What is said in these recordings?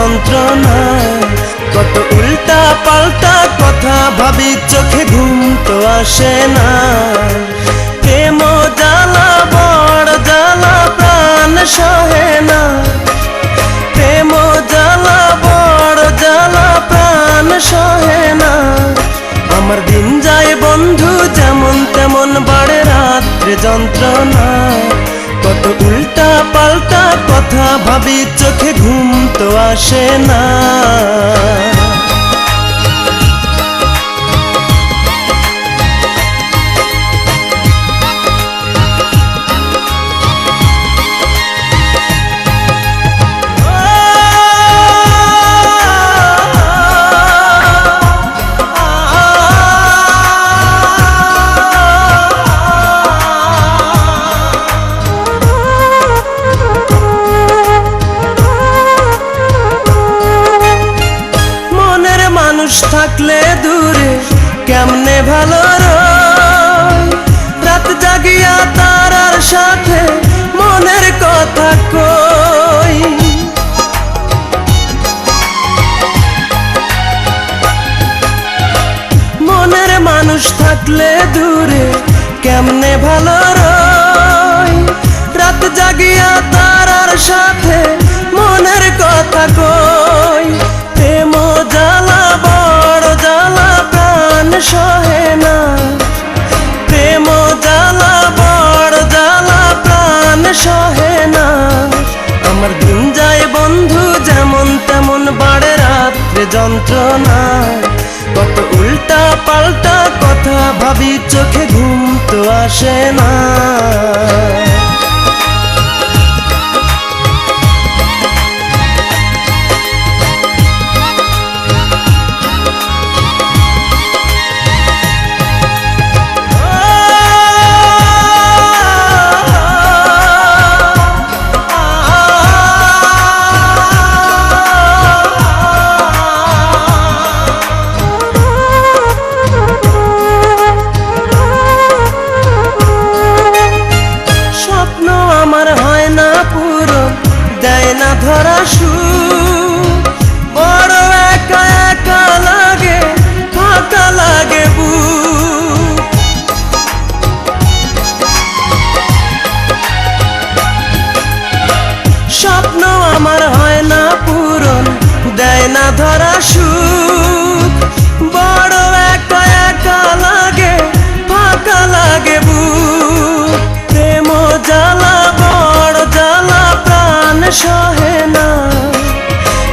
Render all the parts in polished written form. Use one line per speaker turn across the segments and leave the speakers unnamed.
যন্ত্রণা। কত উল্টা পাল্টা কথা ভাবি, চোখে ঘুম তো আসে না। প্রেম জ্বালা বড় জ্বালা, প্রাণ সহে না। প্রেম জ্বালা বড় জ্বালা, প্রাণ সহে না। আমার দিন যায় বন্ধু যেমন তেমন, বাড়ে রাত্রে যন্ত্রণা। কত উল্টা পাল্টা কথা ভাবি, চোখে ঘুম তো আসে না। থাকলে দূরে কেমনে ভালো রয়, রাত জাগিয়া তারার সাথে মনের কথা কই। মনের মানুষ থাকলে দূরে কেমনে ভালো রয়, রাত জাগিয়া তারার সাথে মনের কথা কই। প্রেম জ্বালা বড় জ্বালা, প্রাণ সহে না। প্রেম জ্বালা বড় জ্বালা, প্রাণ সহে না। আমার দিন যায় বন্ধু যেমন তেমন, বাড়ে রাত্রে যন্ত্রণা। কত উল্টা পাল্টা কথা ভাবি, চোখে ঘুম তো আসে না। ধরা সুখ বড় একা একা লাগে, ফাঁকা লাগে বুক। স্বপ্ন আমার হয় না পূরণ, দেয় না ধরা সুখ। বড় একা একা লাগে, ফাঁকা লাগে বুক। প্রেম জ্বালা বড় জ্বালা, প্রাণ সহে না।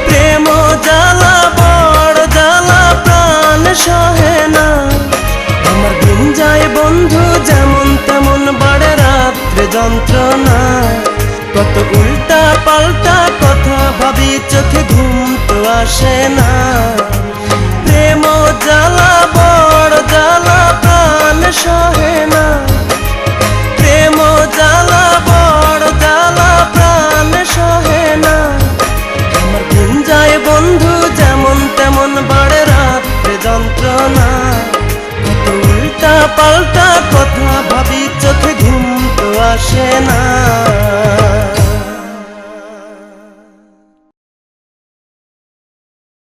প্রেম জ্বালা বড় জ্বালা, প্রাণ সহে না। আমার দিন যায় বন্ধু যেমন তেমন, বাড়ে রাত্রে যন্ত্রণা। কত উল্টা পাল্টা কথা ভাবি, চোখে ঘুম তো আসে না। প্রেম জ্বালা বড় জ্বালা, প্রাণ সহে না। প্রেম জ্বালা বড় জ্বালা, প্রাণ সহে না। আমার দিন যায় বন্ধু যেমন তেমন, বাড়ে রাত্রে যন্ত্রণা। কত উল্টা পাল্টা কথা ভাবি, চোখে ঘুম তো আসে না।